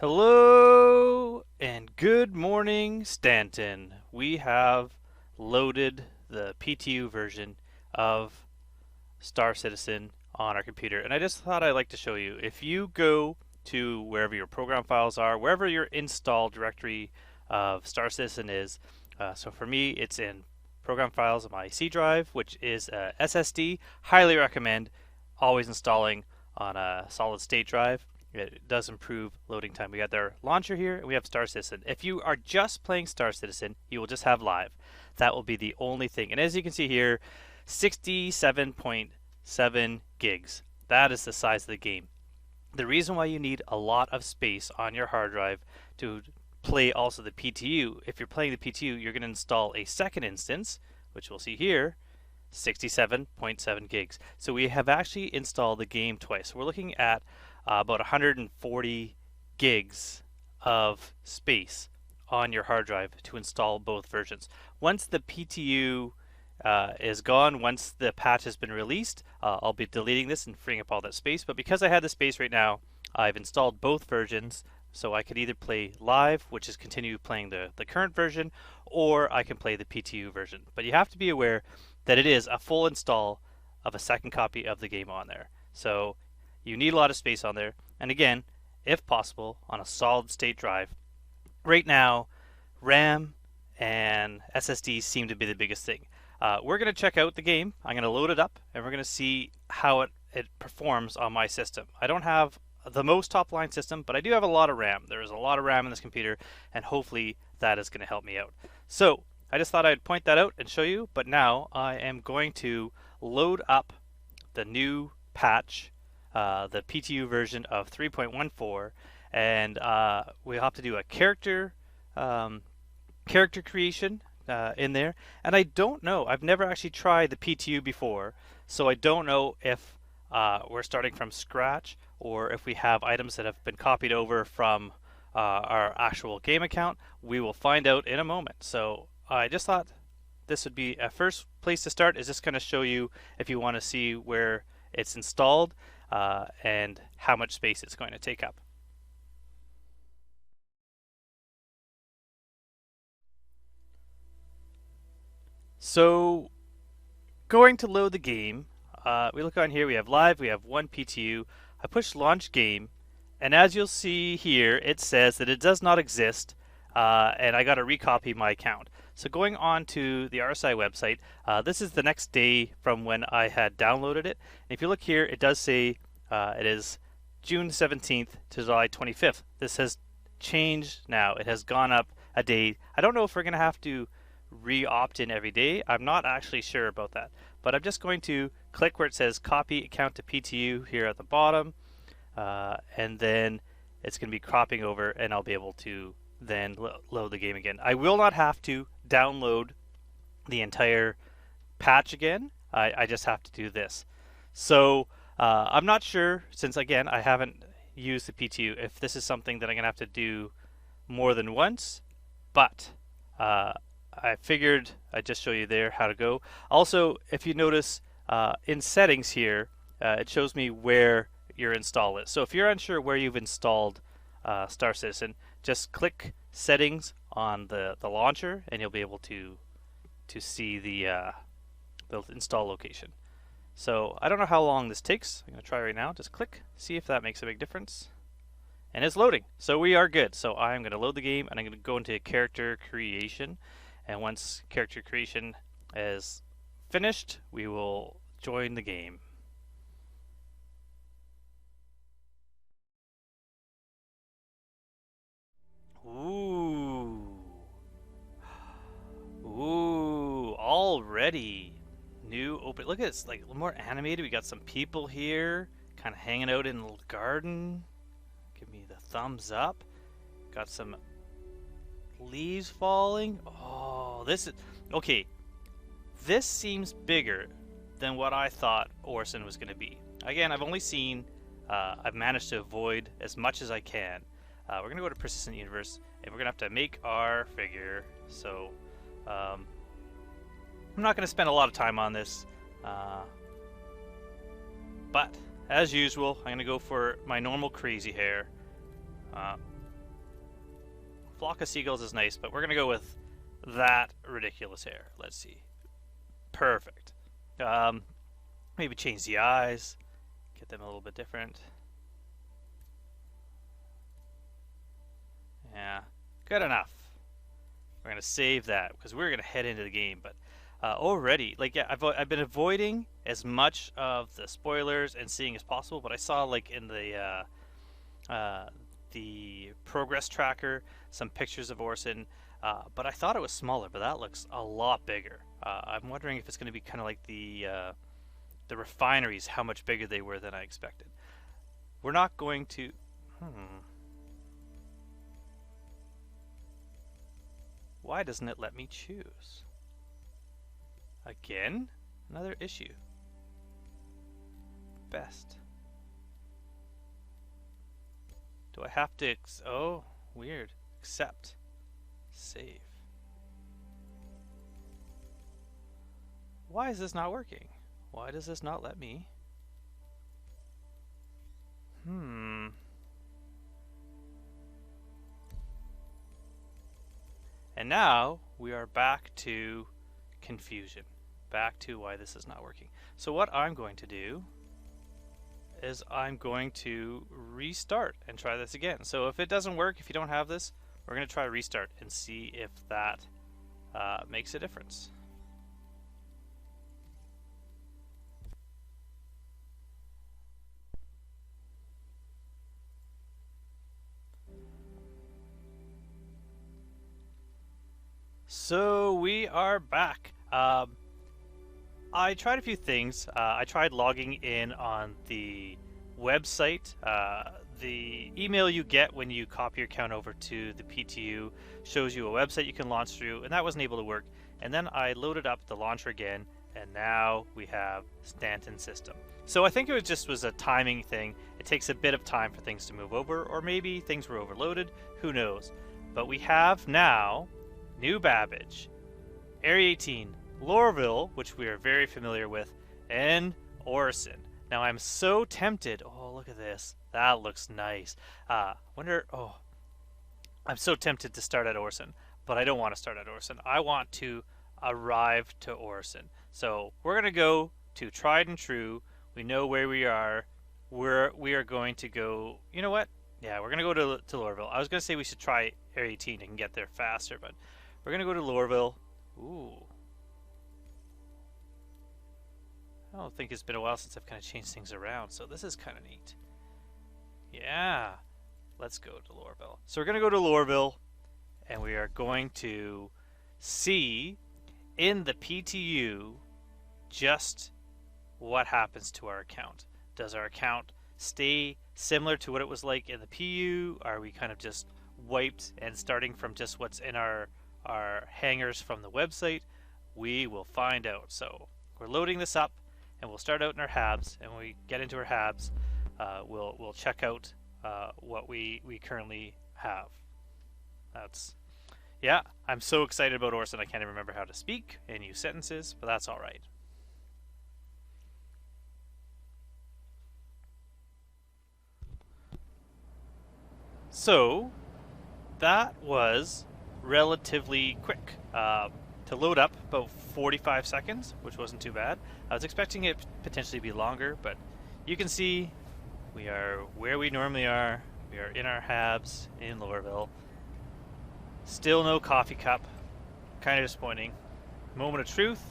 Hello and good morning, Stanton. We have loaded the PTU version of Star Citizen on our computer, and I just thought I'd like to show you. If you go to wherever your program files are, wherever your install directory of Star Citizen is, so for me it's in program files on my C drive, which is a SSD. Highly recommend always installing on a solid state drive. It does improve loading time. We got their launcher here, and we have Star Citizen. If you are just playing Star Citizen, you will just have live. That will be the only thing. And as you can see here, 67.7 gigs. That is the size of the game. The reason why you need a lot of space on your hard drive to play also the PTU, if you're playing the PTU, you're going to install a second instance, which we'll see here, 67.7 gigs. So we have actually installed the game twice. We're looking at about 140 gigs of space on your hard drive to install both versions. Once the PTU is gone, once the patch has been released, I'll be deleting this and freeing up all that space. But because I have the space right now, I've installed both versions, so I could either play live, which is continue playing the current version, or I can play the PTU version. But you have to be aware that it is a full install of a second copy of the game on there. So you need a lot of space on there, and again, if possible, on a solid state drive. Right now, RAM and SSDs seem to be the biggest thing. We're going to check out the game. I'm going to load it up, and we're going to see how it performs on my system. I don't have the most top-line system, but I do have a lot of RAM. There is a lot of RAM in this computer, and hopefully that is going to help me out. So I just thought I'd point that out and show you, but now I am going to load up the new patch, the PTU version of 3.14, and we'll have to do a character creation in there. And I don't know, I've never actually tried the PTU before, so I don't know if we're starting from scratch or if we have items that have been copied over from our actual game account. We will find out in a moment. So I just thought this would be a first place to start. Is just going to show you if you want to see where it's installed and how much space it's going to take up. So going to load the game, we look on here, we have live, we have one PTU. I push launch game, and as you'll see here, it says that it does not exist, and I got to recopy my account. So going on to the RSI website, this is the next day from when I had downloaded it. And if you look here, it does say it is June 17th to July 25th. This has changed now. It has gone up a day. I don't know if we're going to have to re-opt in every day. I'm not actually sure about that. But I'm just going to click where it says copy account to PTU here at the bottom. And then it's going to be cropping over, and I'll be able to then load the game again. I will not have to download the entire patch again. I just have to do this. So I'm not sure, since again I haven't used the PTU, if this is something that I'm gonna have to do more than once, but I figured I'd just show you there how to go. Also, if you notice in settings here, it shows me where your install is. So if you're unsure where you've installed Star Citizen, just click settings on the launcher, and you'll be able to see the install location. So I don't know how long this takes. I'm going to try right now. Just click, see if that makes a big difference. And it's loading. So we are good. So I'm going to load the game, and I'm going to go into character creation. And once character creation is finished, we will join the game. Ooh. Ooh, already. New open. Look at this, like more animated. We got some people here, kind of hanging out in the garden. Give me the thumbs up. Got some leaves falling. Oh, this is okay. This seems bigger than what I thought Orison was going to be. Again, I've only seen. I've managed to avoid as much as I can. We're going to go to Persistent Universe, and we're going to have to make our figure. So, I'm not going to spend a lot of time on this. But, as usual, I'm going to go for my normal crazy hair. flock of seagulls is nice, but we're going to go with that ridiculous hair. Let's see. Perfect. Maybe change the eyes, get them a little bit different. Yeah, good enough. We're going to save that because we're going to head into the game. But already, like, yeah, I've been avoiding as much of the spoilers and seeing as possible, but I saw, like, in the progress tracker some pictures of Orison, but I thought it was smaller, but that looks a lot bigger. I'm wondering if it's going to be kind of like the refineries, how much bigger they were than I expected. We're not going to... Why doesn't it let me choose? Again? Another issue. Best. Do I have to... Oh, weird. Accept. Save. Why is this not working? Why does this not let me? And now we are back to confusion. Back to why this is not working. So what I'm going to do is I'm going to restart and try this again. So if it doesn't work, if you don't have this, we're going to try restart and see if that makes a difference. So we are back. I tried a few things. I tried logging in on the website. The email you get when you copy your account over to the PTU shows you a website you can launch through, and that wasn't able to work. And then I loaded up the launcher again, and now we have Stanton system. So I think it was a timing thing. It takes a bit of time for things to move over, or maybe things were overloaded. Who knows? But we have now New Babbage, Area 18, Lorville, which we are very familiar with, and Orison. Now I'm so tempted. Oh, look at this. That looks nice. I'm so tempted to start at Orison, but I don't want to start at Orison. I want to arrive to Orison. So we're going to go to tried and true. We know where we are. We are going to go, you know what? Yeah, we're going to go to Lorville. I was going to say we should try Area 18 and get there faster, but we're going to go to Lorville. Ooh. I don't think it's been a while since I've kind of changed things around, so this is kind of neat. Yeah. Let's go to Lorville. So we're going to go to Lorville, and we are going to see in the PTU just what happens to our account. Does our account stay similar to what it was like in the PU? Are we kind of just wiped and starting from just what's in our hangers from the website? We will find out. So we're loading this up, and we'll start out in our habs, and when we get into our habs, we'll check out what we currently have. Yeah, I'm so excited about Orison I can't even remember how to speak and use sentences, but that's alright. So that was relatively quick to load up, about 45 seconds, which wasn't too bad. I was expecting it potentially to be longer, but you can see we are where we normally are. We are in our habs in Lorville. Still no coffee cup. Kind of disappointing. Moment of truth.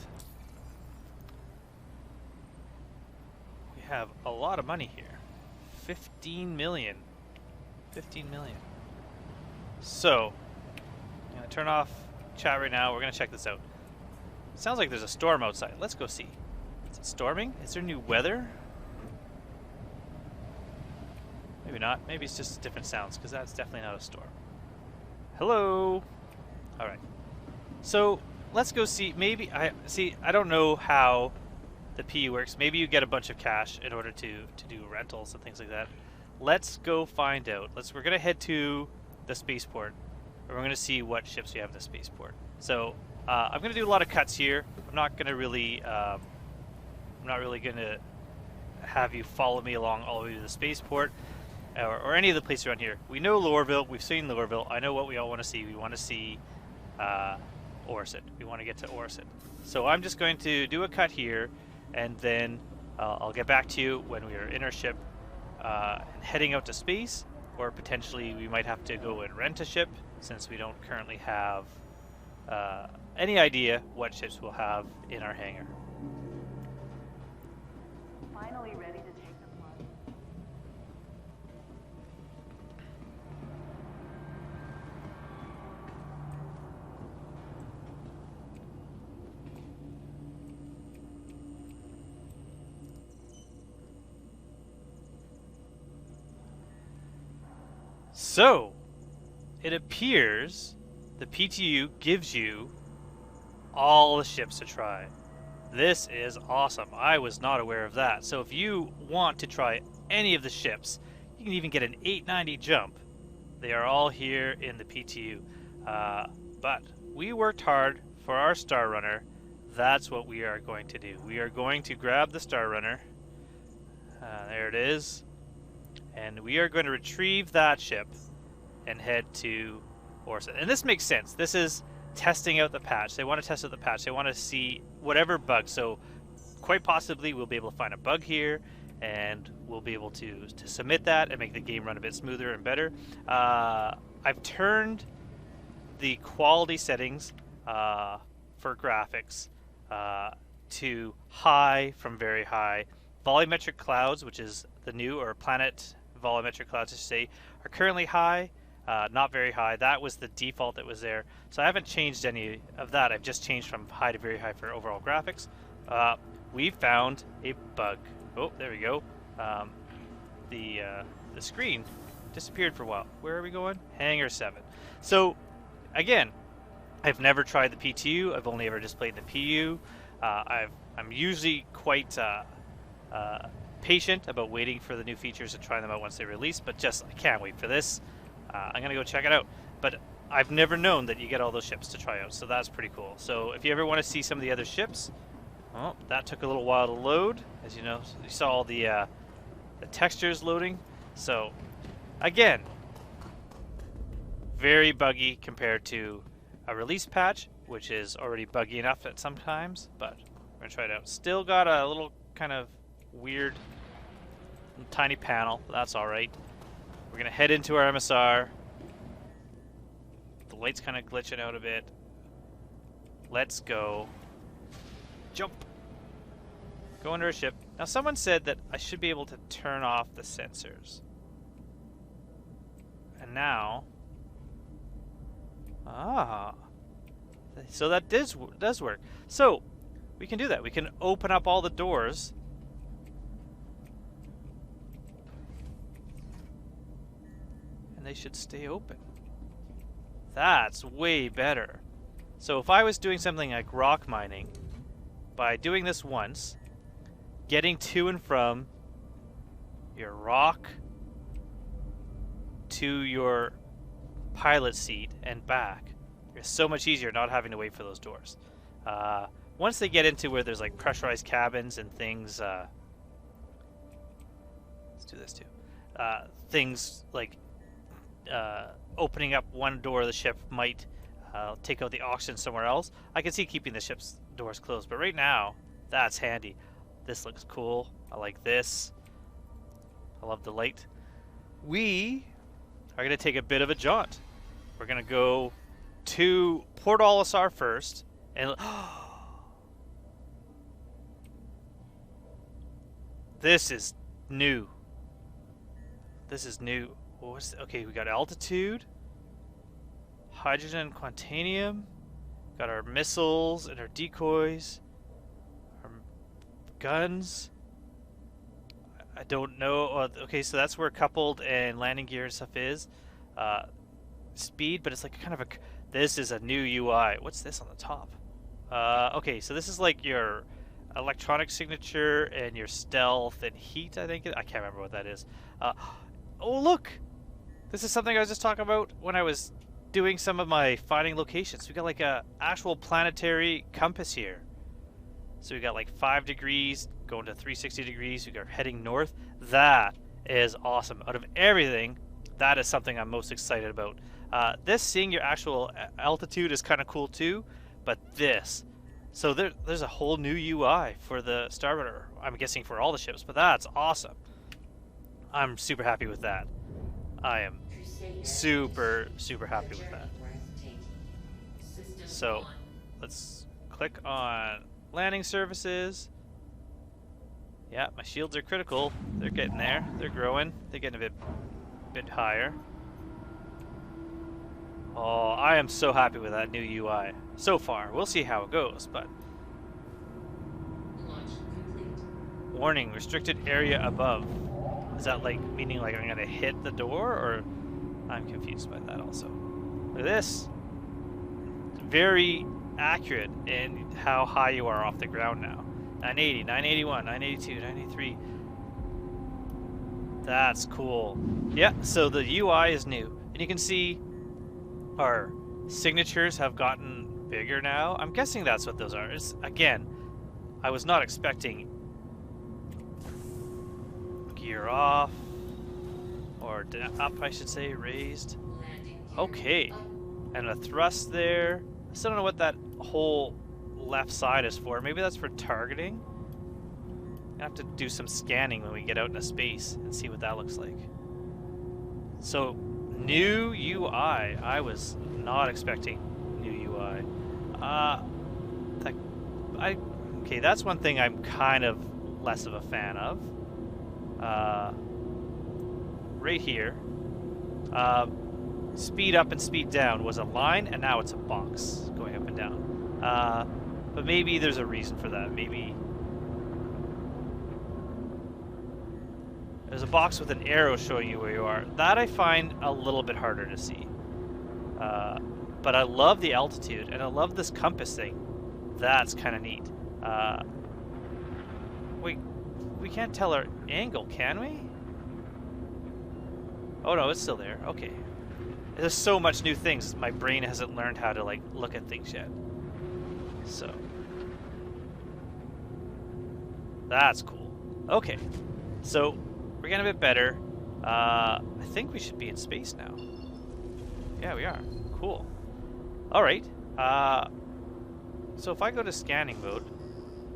We have a lot of money here. 15 million. 15 million. So, I'm going to turn off chat right now. We're going to check this out. Sounds like there's a storm outside. Let's go see. Is it storming? Is there new weather? Maybe not. Maybe it's just different sounds, because that's definitely not a storm. Hello. All right. So let's go see. Maybe I don't know how the PU works. Maybe you get a bunch of cash in order to do rentals and things like that. Let's go find out. We're gonna head to the spaceport, and we're gonna see what ships we have in the spaceport. So I'm gonna do a lot of cuts here. I'm not really gonna have you follow me along all the way to the spaceport. or any of the places around here. We know Lorville. We've seen Lorville. I know what we all want to see. We want to see Orison. We want to get to Orison. So I'm just going to do a cut here, and then I'll get back to you when we are in our ship and heading out to space, or potentially we might have to go and rent a ship since we don't currently have any idea what ships we'll have in our hangar. Finally ready to take the plunge. So, it appears the PTU gives you all the ships to try. This is awesome. I was not aware of that. So if you want to try any of the ships, you can even get an 890 jump. They are all here in the PTU. But we worked hard for our Star Runner. That's what we are going to do. We are going to grab the Star Runner. There it is. And we are going to retrieve that ship and head to Orison. And this makes sense. This is testing out the patch. They want to test out the patch. They want to see whatever bug. So quite possibly we'll be able to find a bug here, and we'll be able to submit that and make the game run a bit smoother and better. I've turned the quality settings for graphics to high from very high. Volumetric clouds, which is the new, or planet volumetric clouds, I should say, are currently high. Not very high. That was the default that was there. So I haven't changed any of that. I've just changed from high to very high for overall graphics. We found a bug. Oh, there we go. The screen disappeared for a while. Where are we going? Hangar 7. So, again, I've never tried the PTU. I've only ever just played the PU. I'm usually quite patient about waiting for the new features and trying them out once they release, but I can't wait for this. I'm going to go check it out. But I've never known that you get all those ships to try out, so that's pretty cool. So if you ever want to see some of the other ships, oh, that took a little while to load. As you know, you saw all the textures loading. So, again, very buggy compared to a release patch, which is already buggy enough at some times, but we're going to try it out. Still got a little kind of weird tiny panel, but that's alright. We're going to head into our MSR. The light's kind of glitching out a bit. Let's go. Jump. Go into our ship. Now someone said that I should be able to turn off the sensors. And now... so that does work. So, we can do that. We can open up all the doors. And they should stay open. That's way better. So if I was doing something like rock mining, by doing this once, getting to and from your rock to your pilot seat and back, it's so much easier not having to wait for those doors. Once they get into where there's like pressurized cabins and things, let's do this too. Things like opening up one door of the ship might take out the oxygen somewhere else. I can see keeping the ship's doors closed, but right now, that's handy. This looks cool. I like this. I love the light. We are going to take a bit of a jaunt. We're going to go to Port Olisar first, and this is new. This is new. Okay, we got altitude, hydrogen and quantanium, got our missiles and our decoys, our guns. I don't know. Okay, so that's where coupled and landing gear and stuff is. Speed, but it's like kind of a... This is a new UI. What's this on the top? Okay, so this is like your electronic signature and your stealth and heat, I think. I can't remember what that is. Oh, look! This is something I was just talking about when I was doing some of my finding locations. We got like a actual planetary compass here. So we got like 5 degrees going to 360 degrees. We got heading north. That is awesome. Out of everything, that is something I'm most excited about. This, seeing your actual altitude, is kind of cool too, but this. So there's a whole new UI for the starboard, I'm guessing for all the ships, but that's awesome. I'm super happy with that. I am super happy with that. So let's click on landing services. Yeah, my shields are critical. They're getting there. They're growing. They're getting a bit higher. Oh, I am so happy with that new UI so far. We'll see how it goes, but warning, restricted area above. Is that like meaning like I'm gonna hit the door, or I'm confused by that also. Look at this. It's very accurate in how high you are off the ground now. 980, 981, 982, 983. That's cool. Yeah, so the UI is new. And you can see our signatures have gotten bigger now. I'm guessing that's what those are. Again, I was not expecting gear off, or up I should say, raised. Okay, and a thrust there. I still don't know what that whole left side is for. Maybe that's for targeting. I have to do some scanning when we get out into space and see what that looks like. So, new UI. I was not expecting new UI. Okay, that's one thing I'm kind of less of a fan of. Right here, speed up and speed down was a line, and now it's a box going up and down. But maybe there's a reason for that. Maybe there's a box with an arrow showing you where you are. That I find a little bit harder to see. But I love the altitude, and I love this compass thing. That's kind of neat. Wait, we can't tell our angle, can we? Oh no, it's still there. Okay. There's so much new things. My brain hasn't learned how to like look at things yet. So that's cool. Okay. So we're getting a bit better. I think we should be in space now. Yeah, we are. Cool. All right. So if I go to scanning mode,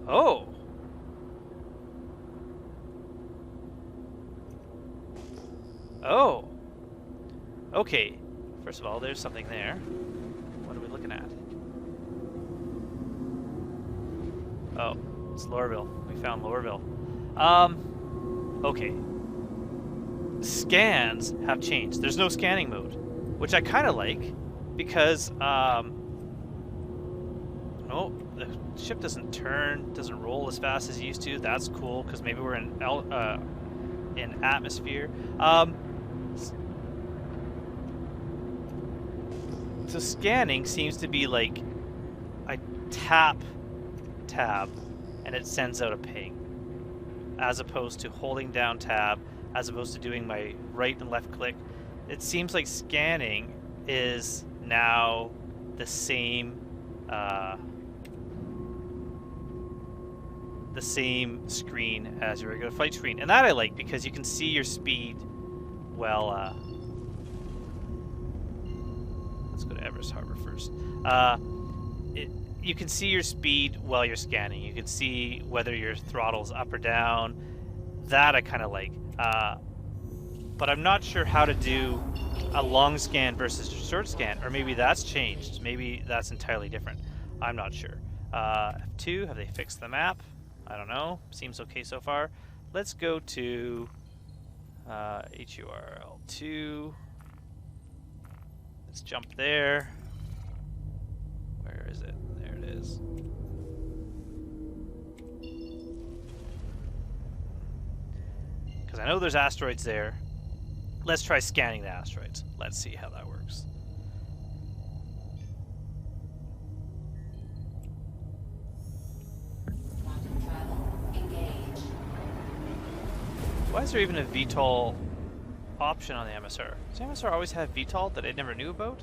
oh. Oh. Okay. First of all, there's something there. What are we looking at? Oh, it's Lorville. We found Lorville. Okay. Scans have changed. There's no scanning mode, which I kind of like because, oh, the ship doesn't turn, doesn't roll as fast as it used to. That's cool because maybe we're in atmosphere. So scanning seems to be like I tap tab and it sends out a ping, as opposed to holding down tab, as opposed to doing my right and left click. It seems like scanning is now the same screen as your regular flight screen, and that I like because you can see your speed. Well, let's go to Everest Harbor first. You can see your speed while you're scanning. You can see whether your throttle's up or down. That I kind of like. But I'm not sure how to do a long scan versus a short scan, or maybe that's changed. Maybe that's entirely different. I'm not sure. F2, have they fixed the map? I don't know. Seems okay so far. Let's go to HURL2. Let's jump there. Where is it? There it is. Because I know there's asteroids there. Let's try scanning the asteroids. Let's see how that works. Why is there even a VTOL option on the MSR? Does the MSR always have VTOL that I never knew about?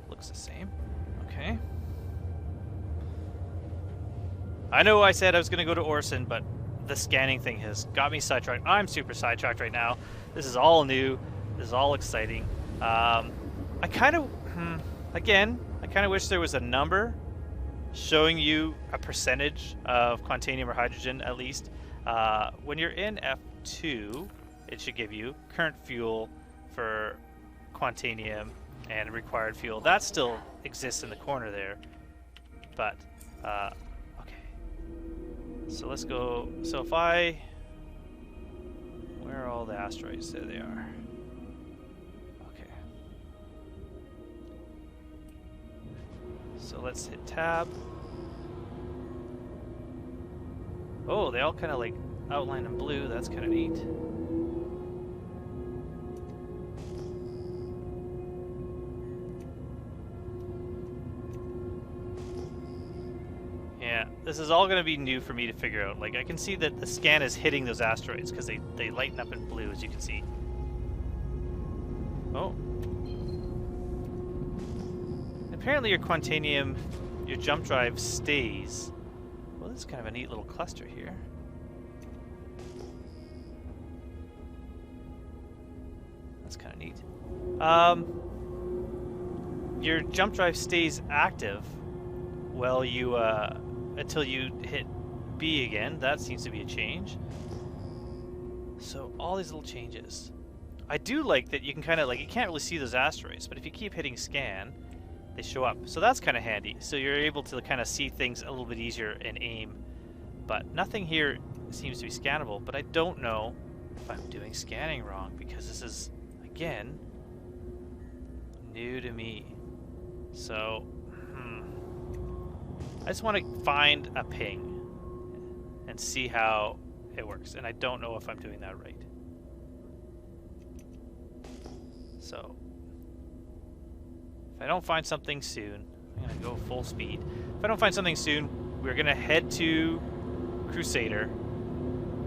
Looks the same. Okay. I know I said I was going to go to Orison, but the scanning thing has got me sidetracked. I'm super sidetracked right now. This is all new. This is all exciting. I kind of, again, I kind of wish there was a number showing you a percentage of quantanium or hydrogen at least. When you're in F2, it should give you current fuel for quantanium and required fuel. That still exists in the corner there. But, okay. So let's go, so if I, where are all the asteroids? There they are. Okay. So let's hit tab. Oh, they all kind of like outline in blue. That's kind of neat. Yeah, this is all going to be new for me to figure out. Like, I can see that the scan is hitting those asteroids because they lighten up in blue, as you can see. Oh. Apparently your quantanium, your jump drive stays. Well, this is kind of a neat little cluster here. That's kind of neat. Your jump drive stays active while you, until you hit B again. That seems to be a change. So all these little changes. I do like that you can kind of, like, you can't really see those asteroids, but if you keep hitting scan, they show up. So that's kind of handy. So you're able to kind of see things a little bit easier in aim. But nothing here seems to be scannable, but I don't know if I'm doing scanning wrong because this is, again, new to me. So, I just want to find a ping and see how it works, and I don't know if I'm doing that right. So, if I don't find something soon, I'm going to go full speed. If I don't find something soon, we're going to head to Crusader,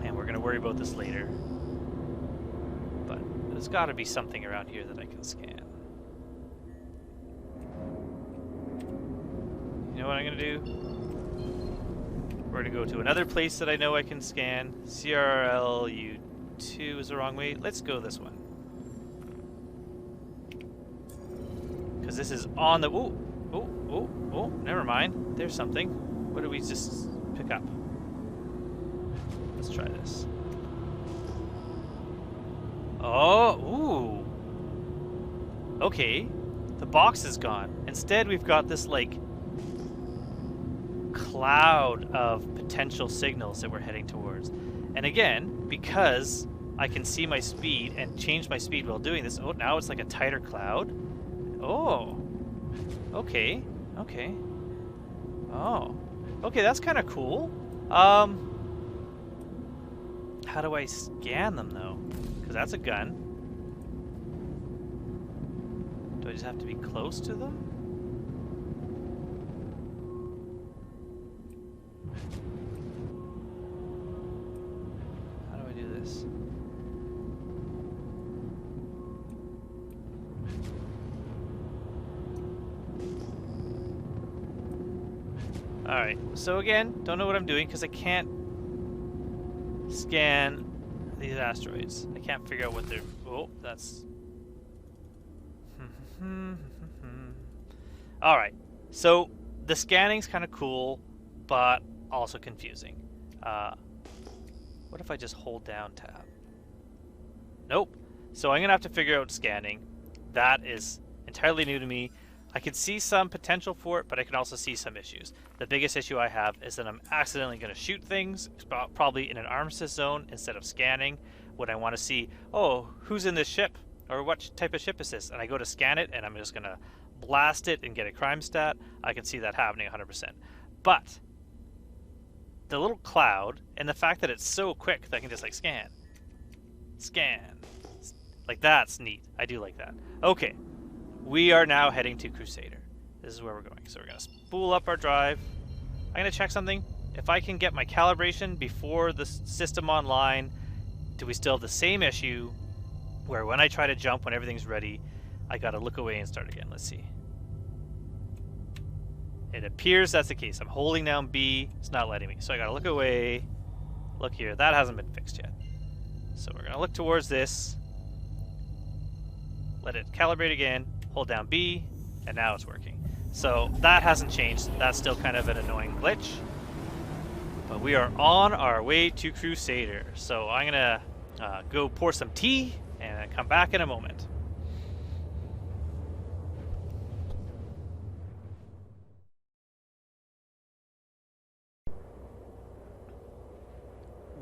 and we're going to worry about this later. But there's got to be something around here that I can scan. You know what I'm going to do? We're going to go to another place that I know I can scan. CRLU2 is the wrong way. Let's go this one. Because this is on the... Oh, never mind. There's something. What did we just pick up? Let's try this. Oh, ooh. Okay. The box is gone. Instead, we've got this, like, cloud of potential signals that we're heading towards. And again, because I can see my speed and change my speed while doing this, oh, now it's like a tighter cloud. Oh, okay, okay. Oh, okay, that's kind of cool. How do I scan them, though? Because that's a gun. Do I just have to be close to them? How do I do this? Alright, so again, don't know what I'm doing because I can't scan these asteroids. I can't figure out what they're... Oh, that's... Alright, so the scanning's kind of cool, but also confusing. What if I just hold down tab? Nope. So I'm going to have to figure out scanning. That is entirely new to me. I can see some potential for it, but I can also see some issues. The biggest issue I have is that I'm accidentally going to shoot things, probably in an armistice zone, instead of scanning when I want to see, oh, who's in this ship? Or what type of ship is this? And I go to scan it, and I'm just going to blast it and get a crime stat. I can see that happening 100%. But the little cloud, and the fact that it's so quick that I can just, like, scan. Like, that's neat. I do like that. Okay. We are now heading to Crusader. This is where we're going. So we're going to spool up our drive. I'm going to check something. If I can get my calibration before the system online, do we still have the same issue where when I try to jump, when everything's ready, I got to look away and start again? Let's see. It appears that's the case. I'm holding down B. It's not letting me. So I got to look away look here, that hasn't been fixed yet. So we're going to look towards this, let it calibrate again, hold down B, and now it's working. So that hasn't changed. That's still kind of an annoying glitch. But we are on our way to Crusader. So I'm going to go pour some tea and come back in a moment.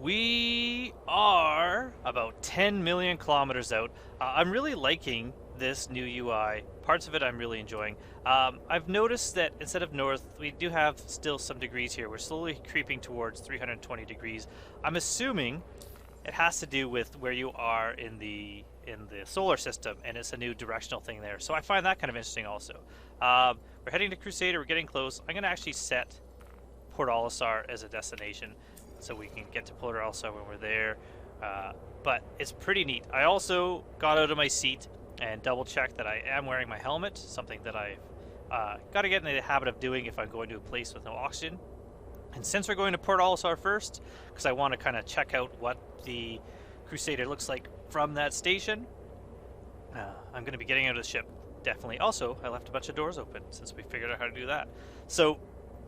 We are about 10 million kilometers out. I'm really liking this new UI. Parts of it I'm really enjoying. I've noticed that instead of north, we do have still some degrees here. We're slowly creeping towards 320 degrees. I'm assuming it has to do with where you are in the solar system, and it's a new directional thing there. So I find that kind of interesting also. We're heading to Crusader. We're getting close. I'm going to actually set Port Olisar as a destination, so we can get to Port Olisar when we're there. But it's pretty neat. I also got out of my seat and double checked that I am wearing my helmet, something that I've got to get in the habit of doing if I'm going to a place with no oxygen. And since we're going to Port Olisar first, because I want to kind of check out what the Crusader looks like from that station, I'm going to be getting out of the ship, definitely. Also, I left a bunch of doors open since we figured out how to do that. So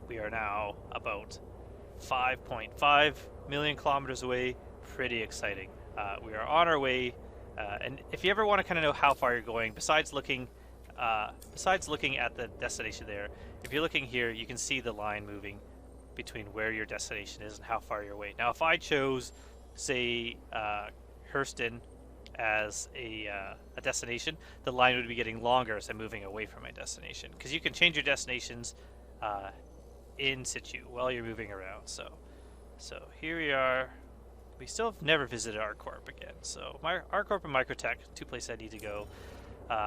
we are now about 5.5 million kilometers away. Pretty exciting. We are on our way, and if you ever want to kind of know how far you're going, besides looking at the destination there, if you're looking here, you can see the line moving between where your destination is and how far you're away. Now, if I chose, say, Hurston as a destination, the line would be getting longer as I'm moving away from my destination, because you can change your destinations in situ while you're moving around. So here we are. We still have never visited ArcCorp again. So ArcCorp and Microtech, two places I need to go.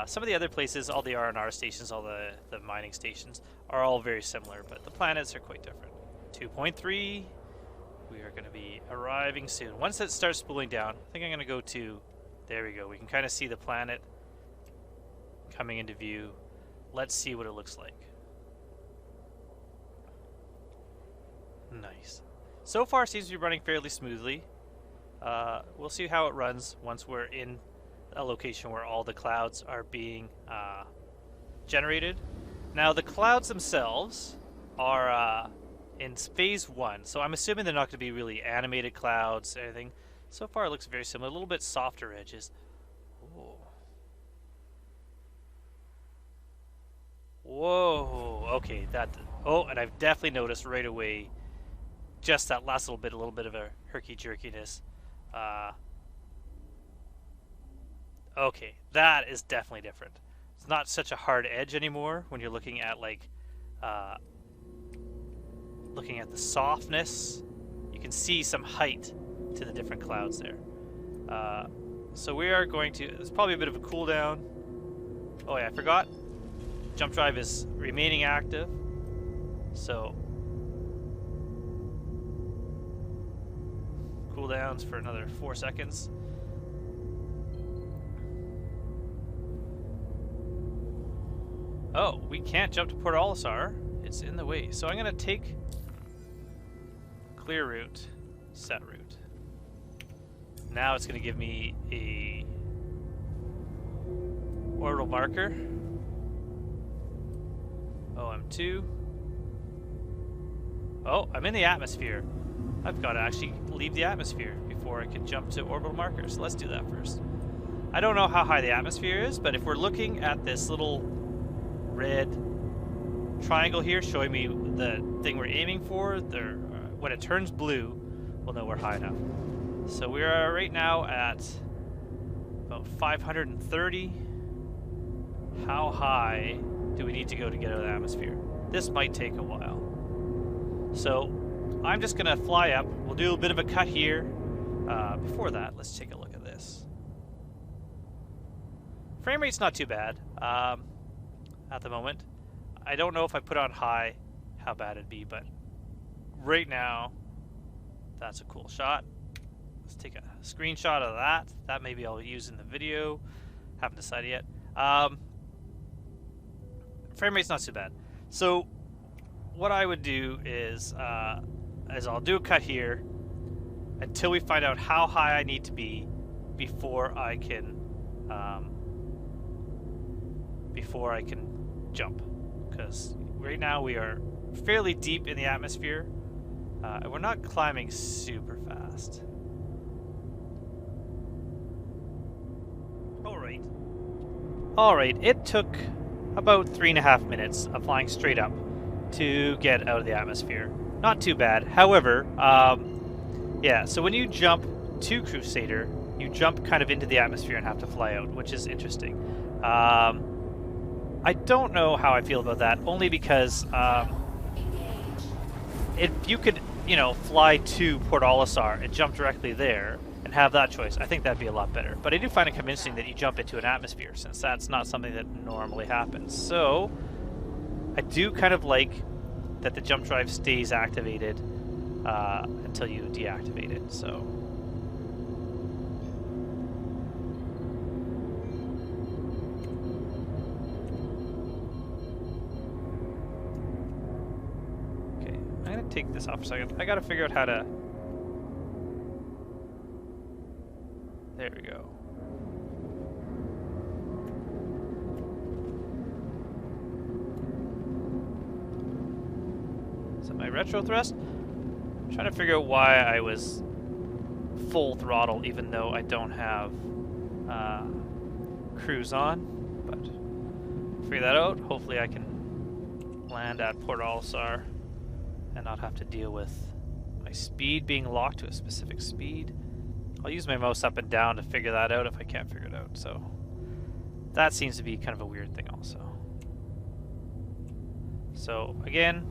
Some of the other places, all the R&R stations, all the mining stations, are all very similar, but the planets are quite different. 2.3, we are going to be arriving soon. Once it starts spooling down, I think I'm going to go to, there we go. We can kind of see the planet coming into view. Let's see what it looks like. Nice. So far, it seems to be running fairly smoothly. We'll see how it runs once we're in a location where all the clouds are being generated. Now, the clouds themselves are in phase 1, so I'm assuming they're not going to be really animated clouds or anything. So far, it looks very similar. A little bit softer edges. Ooh. Whoa. Okay, that. Oh, and I've definitely noticed right away just that last little bit of a herky-jerkiness. Okay, that is definitely different. It's not such a hard edge anymore when you're looking at the softness. You can see some height to the different clouds there. So we are going to, there's probably a bit of a cooldown. Oh yeah, I forgot. Jump drive is remaining active. So cooldowns for another 4 seconds. Oh, we can't jump to Port Olisar. It's in the way. So I'm going to take clear route, set route. Now it's going to give me a orbital marker. OM2. Oh, I'm in the atmosphere. I've got to actually leave the atmosphere before I can jump to orbital markers. So let's do that first. I don't know how high the atmosphere is, but if we're looking at this little red triangle here showing me the thing we're aiming for, when it turns blue, we'll know we're high enough. So we are right now at about 530. How high do we need to go to get out of the atmosphere? This might take a while. So I'm just going to fly up. We'll do a bit of a cut here. Before that, let's take a look at this. Frame rate's not too bad at the moment. I don't know if I put on high how bad it'd be, but right now, that's a cool shot. Let's take a screenshot of that. That maybe I'll use in the video. Haven't decided yet. Frame rate's not too bad. So what I would do is I'll do a cut here, until we find out how high I need to be before I can jump. Because right now we are fairly deep in the atmosphere, and we're not climbing super fast. Alright, it took about 3.5 minutes of flying straight up to get out of the atmosphere. Not too bad. However, yeah, so when you jump to Crusader, you jump kind of into the atmosphere and have to fly out, which is interesting. I don't know how I feel about that, only because if you could, you know, fly to Port Olisar and jump directly there and have that choice, I think that'd be a lot better. But I do find it convincing that you jump into an atmosphere, since that's not something that normally happens. So I do kind of like that the jump drive stays activated until you deactivate it. So I'm gonna take this off for a second. I gotta figure out how to... There we go. Is that my retro thrust? I'm trying to figure out why I was full throttle even though I don't have cruise on, but figure that out. Hopefully I can land at Port Olisar and not have to deal with my speed being locked to a specific speed. I'll use my mouse up and down to figure that out if I can't figure it out, so that seems to be kind of a weird thing also. So again,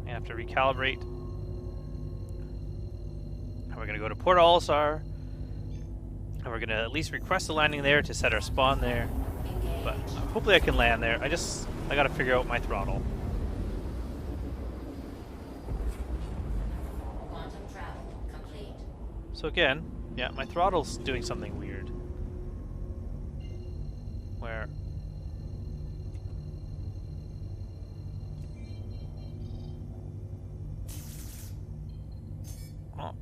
I have to recalibrate. And we're going to go to Port Olisar, and we're going to at least request a landing there to set our spawn there, but hopefully I can land there. I got to figure out my throttle. So again, yeah, my throttle's doing something weird. Where... Oh.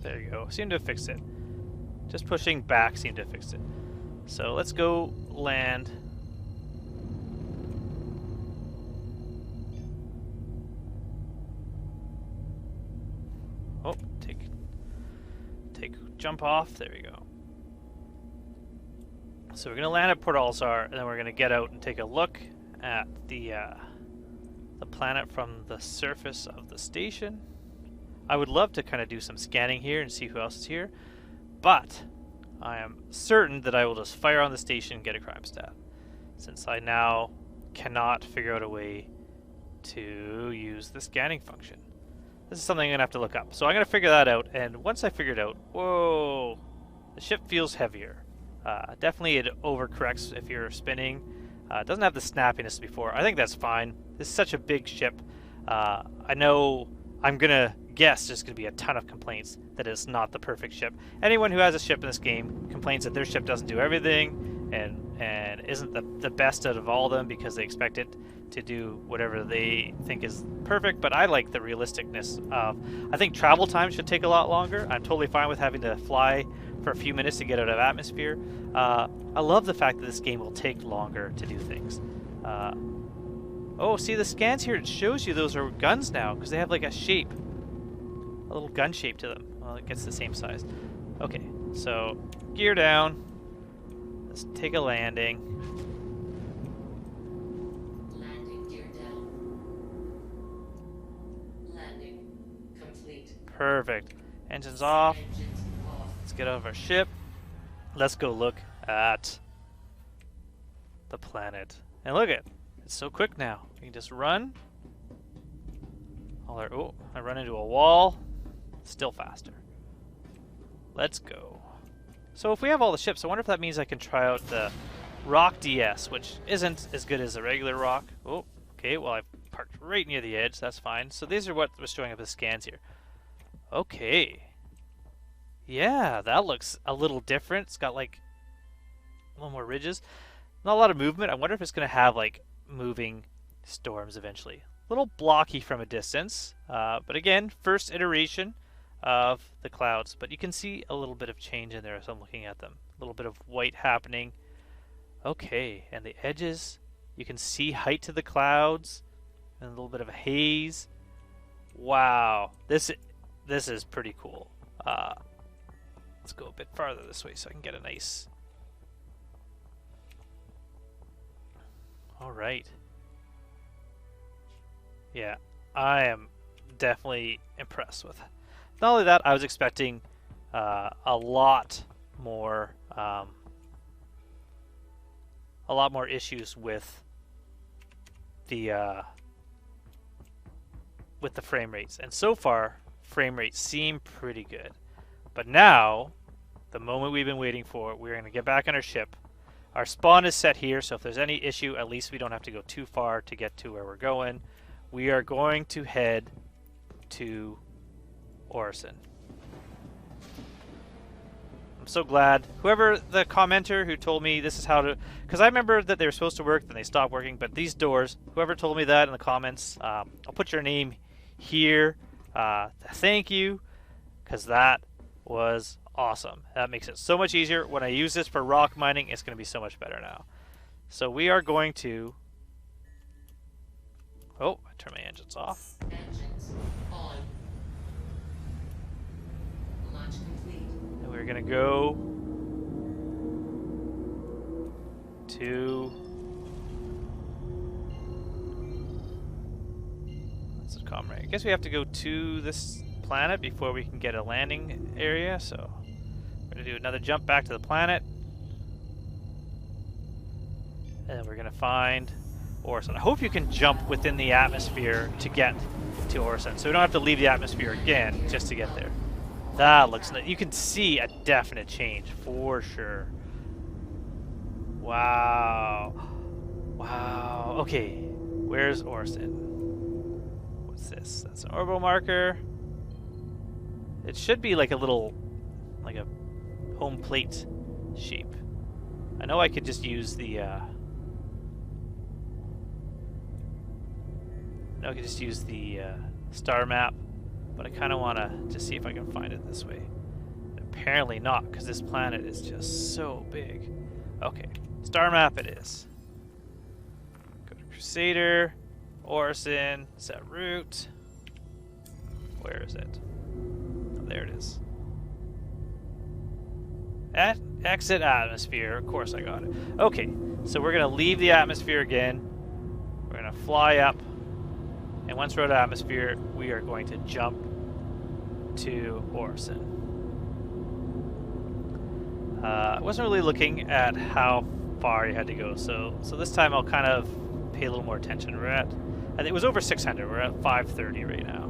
There you go. Seemed to have fixed it. Just pushing back seemed to have fixed it. So let's go land. Oh, jump off. There we go. So we're gonna land at Port Olisar, and then we're gonna get out and take a look at the planet from the surface of the station. I would love to kind of do some scanning here and see who else is here, but I am certain that I will just fire on the station and get a crime stat, since I now cannot figure out a way to use the scanning function. This is something I'm going to have to look up. So I'm going to figure that out, and once I figure it out, whoa, the ship feels heavier. Definitely it overcorrects if you're spinning. It doesn't have the snappiness before. I think that's fine. This is such a big ship. I know I'm going to guess there's going to be a ton of complaints that it's not the perfect ship. Anyone who has a ship in this game complains that their ship doesn't do everything and isn't the best out of all of them because they expect it to do whatever they think is perfect, but I like the realisticness of... I think travel time should take a lot longer. I'm totally fine with having to fly for a few minutes to get out of atmosphere. I love the fact that this game will take longer to do things. Oh, see the scans here, it shows you those are guns now, because they have like a shape. A little gun shape to them. Well, it gets the same size. Okay, so gear down. Let's take a landing. Landing gear down. Landing complete. Perfect. Engines off. Engines off. Let's get out of our ship. Let's go look at the planet. And look at it's so quick now. You can just run. Oh, I run into a wall. Still faster. Let's go. So if we have all the ships, I wonder if that means I can try out the Rock DS, which isn't as good as a regular Rock. Oh, okay, well I've parked right near the edge, that's fine. So these are what was showing up as scans here. Okay. Yeah, that looks a little different. It's got like a little more ridges. Not a lot of movement. I wonder if it's going to have like moving storms eventually. A little blocky from a distance, but again, first iteration of the clouds. But you can see a little bit of change in there as I'm looking at them. A little bit of white happening. Okay, and the edges, you can see height to the clouds and a little bit of a haze. Wow, this is pretty cool. Let's go a bit farther this way so I can get a nice. All right. Yeah, I am definitely impressed with it. Not only that, I was expecting a lot more issues with the frame rates, and so far frame rates seem pretty good. But now, the moment we've been waiting for, we're going to get back on our ship. Our spawn is set here, so if there's any issue, at least we don't have to go too far to get to where we're going. We are going to head to Orison. I'm so glad. Whoever the commenter who told me this is how to... Because I remember that they were supposed to work, then they stopped working, but these doors, whoever told me that in the comments, I'll put your name here. Thank you, because that was awesome. That makes it so much easier. When I use this for rock mining, it's going to be so much better now. So we are going to... Oh, I turned my engines off. Engines on. Launch complete. And we're going to go to... That's a comrade. I guess we have to go to this planet before we can get a landing area, so we're going to do another jump back to the planet. And then we're going to find Orison. I hope you can jump within the atmosphere to get to Orison, so we don't have to leave the atmosphere again just to get there. That looks nice. You can see a definite change for sure. Wow. Wow. Okay, where's Orison? What's this? That's an orbital marker. It should be like a little, like a home plate shape. I know I could just use the, star map, but I kind of want to just see if I can find it this way. Apparently not, because this planet is just so big. Okay, star map it is. Go to Crusader, Orison, set route. Where is it? Oh, there it is. At exit atmosphere. Of course I got it. Okay, so we're going to leave the atmosphere again. We're going to fly up. And once we're out of atmosphere, we are going to jump to Orison. I wasn't really looking at how far you had to go, so this time I'll kind of pay a little more attention. We're at, I think it was over 600. We're at 530 right now.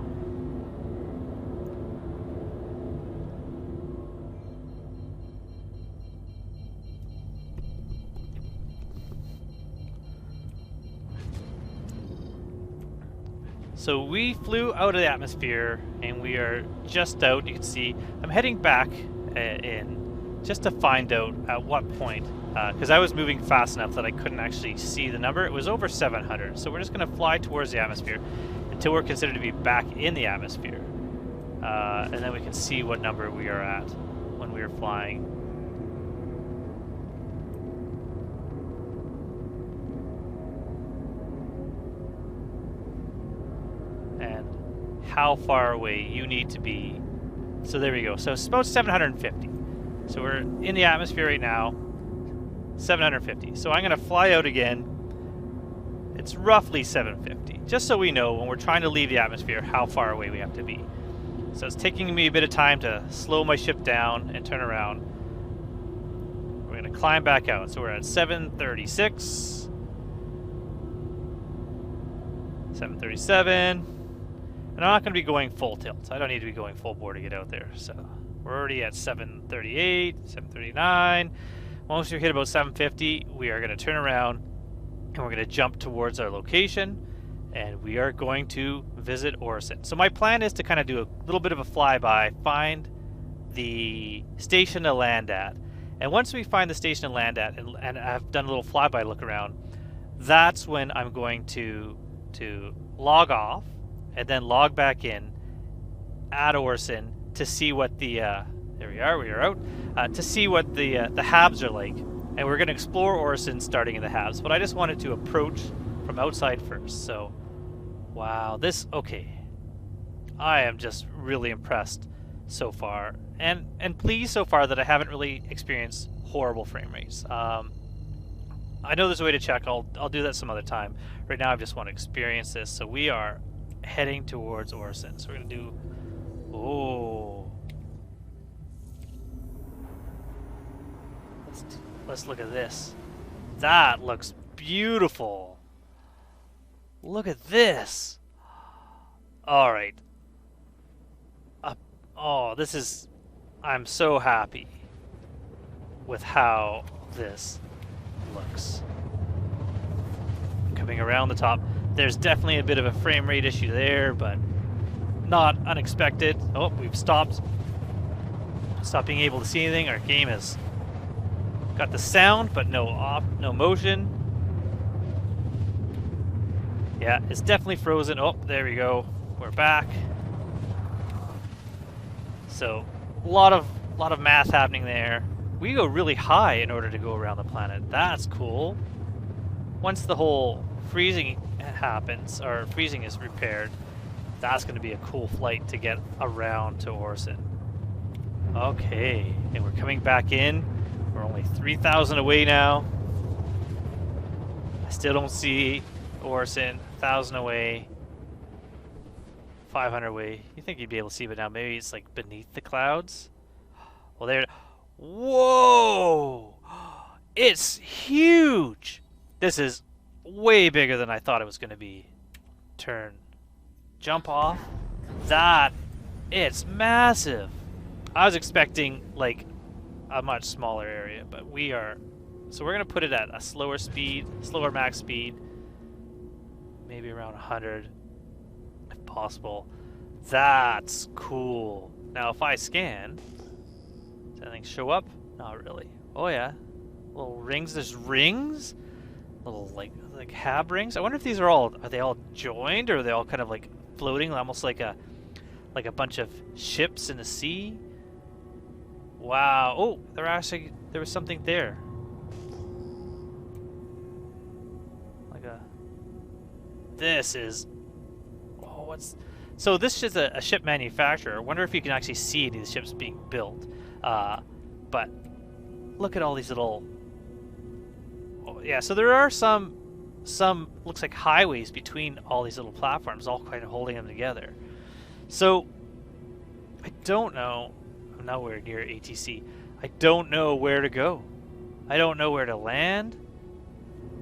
So we flew out of the atmosphere, and we are just out. You can see I'm heading back in just to find out at what point, because I was moving fast enough that I couldn't actually see the number. It was over 700, so we're just going to fly towards the atmosphere until we're considered to be back in the atmosphere. And then we can see what number we are at when we are flying. How far away you need to be. So there we go. So it's about 750. So we're in the atmosphere right now. 750. So I'm going to fly out again. It's roughly 750. Just so we know when we're trying to leave the atmosphere how far away we have to be. So it's taking me a bit of time to slow my ship down and turn around. We're going to climb back out. So we're at 736. 737. And I'm not going to be going full tilt. I don't need to be going full bore to get out there. So we're already at 738, 739. Once we hit about 750, we are going to turn around and we're going to jump towards our location, and we are going to visit Orison. So my plan is to kind of do a little bit of a flyby, find the station to land at. And once we find the station to land at, and I've done a little flyby look around, that's when I'm going to log off and then log back in at Orison to see what the there we are out to see what the halves are like. And we're going to explore Orison starting in the halves, but I just wanted to approach from outside first. So, wow, okay. I am just really impressed so far, and pleased so far that I haven't really experienced horrible frame rates. I know there's a way to check. I'll do that some other time. Right now, I just want to experience this. So we are heading towards Orison. So we're gonna do. Oh. Let's look at this. That looks beautiful. Look at this. All right. Oh, this is... I'm so happy with how this looks. Coming around the top. There's definitely a bit of a frame rate issue there, but not unexpected. Oh, we've stopped being able to see anything. Our game has got the sound, but no motion. Yeah, it's definitely frozen. Oh, there we go. We're back. So, a lot of math happening there. We go really high in order to go around the planet. That's cool. Once the whole freezing happens, or freezing is repaired, that's going to be a cool flight to get around to Orison. Okay, and we're coming back in. We're only 3,000 away now. I still don't see Orison. 1,000 away. 500 away. You think you'd be able to see it now? Maybe it's like beneath the clouds. Well, there. Whoa! It's huge. This is way bigger than I thought it was going to be. Turn. Jump off. That. It's massive. I was expecting like a much smaller area, but we are. So we're going to put it at a slower speed, slower max speed. Maybe around 100. Possible. That's cool. Now if I scan, does anything show up? Not really. Oh yeah. Little rings. There's rings? Little like hab rings. I wonder if these are they all joined, or are they all kind of like floating, almost like a bunch of ships in the sea? Wow. Oh, there was something there. This is So this is a ship manufacturer. I wonder if you can actually see any of the ships being built. But look at all these little... Oh, yeah, so there are some looks like highways between all these little platforms, all kind of holding them together. So I don't know. I'm nowhere near ATC. I don't know where to go. I don't know where to land.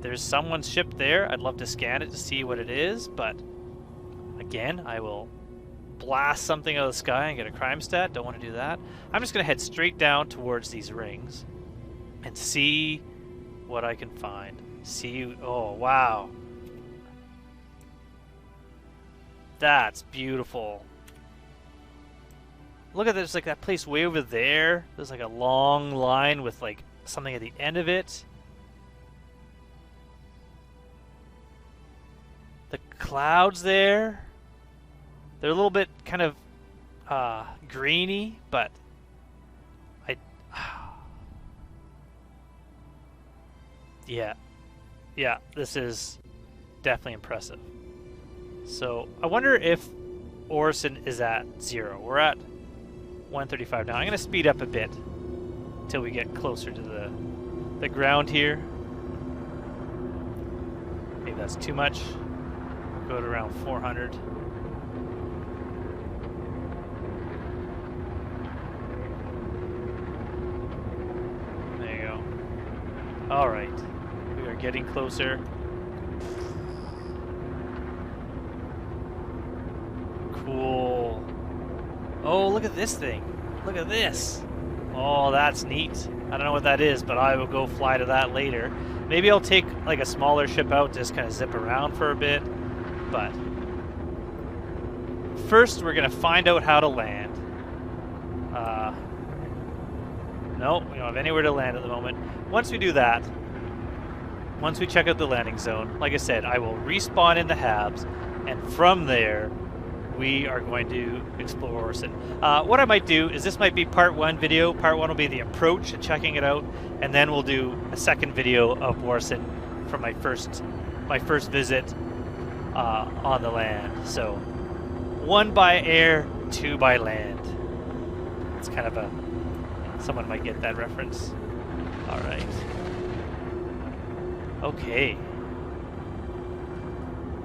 There's someone's ship there. I'd love to scan it to see what it is, but again, I will blast something out of the sky and get a crime stat. Don't want to do that. I'm just going to head straight down towards these rings and see what I can find. Oh, wow. That's beautiful. Look at this, like that place way over there. There's like a long line with like something at the end of it. The clouds there. They're a little bit kind of greeny, but yeah, this is definitely impressive. So I wonder if Orison is at 0. We're at 135 now. I'm going to speed up a bit until we get closer to the ground here. Maybe that's too much. Go to around 400. There you go. All right, we are getting closer. Cool. Oh, look at this thing. Look at this. Oh, that's neat. I don't know what that is, but I will go fly to that later. Maybe I'll take like a smaller ship out, just kind of zip around for a bit. But first, we're going to find out how to land. No, we don't have anywhere to land at the moment. Once we do that, once we check out the landing zone, like I said, I will respawn in the Habs, and from there, we are going to explore Orison. What I might do is this might be part 1 video. Part 1 will be the approach and checking it out, and then we'll do a second video of Orison from my first visit on the land. So 1 by air, 2 by land. It's kind of a, someone might get that reference. All right. Okay.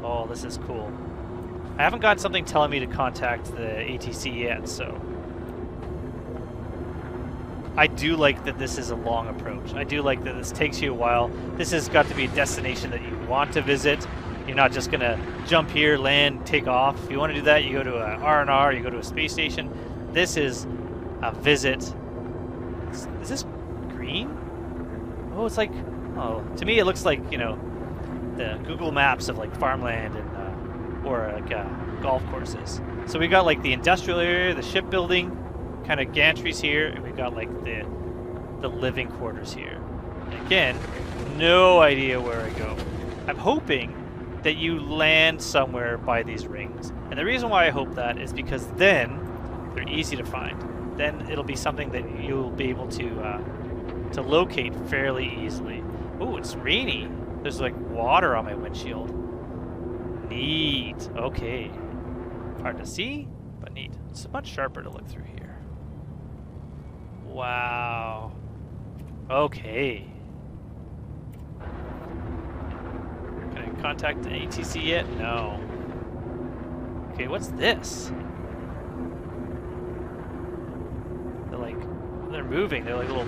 Oh, this is cool. I haven't got something telling me to contact the ATC yet, so I do like that this is a long approach. I do like that this takes you a while. This has got to be a destination that you want to visit. You're not just gonna jump here, land, take off. If you want to do that, you go to a R&R, you go to a space station. This is a visit. Is this green? Oh, it's like, oh, to me it looks like, you know, the Google Maps of like farmland and or like golf courses. So we got like the industrial area, the shipbuilding, kind of gantries here, and we've got like the living quarters here. And again, no idea where I go. I'm hoping that you land somewhere by these rings. And the reason why I hope that is because then they're easy to find. Then it'll be something that you'll be able to locate fairly easily. Oh, it's rainy. There's like water on my windshield. Neat. Okay. Hard to see, but neat. It's much sharper to look through here. Wow. Okay. Can I contact the ATC yet? No. Okay, what's this? They're moving. They're like little,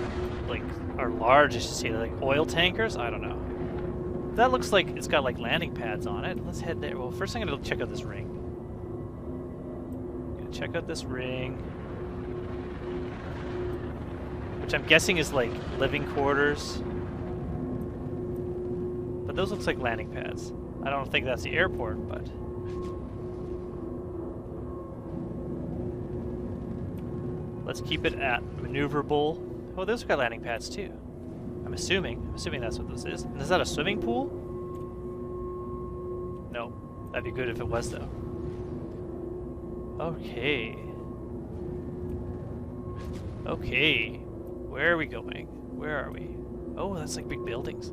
like, or large, I should say. They're like oil tankers? I don't know. That looks like it's got like landing pads on it. Let's head there. Well, first I'm gonna check out this ring. Gonna check out this ring, which I'm guessing is like living quarters. But those looks like landing pads. I don't think that's the airport, but let's keep it at maneuverable. Oh, those got landing pads too. I'm assuming that's what this is. And is that a swimming pool? No. That'd be good if it was, though. Okay. Okay. Where are we going? Where are we? Oh, that's like big buildings.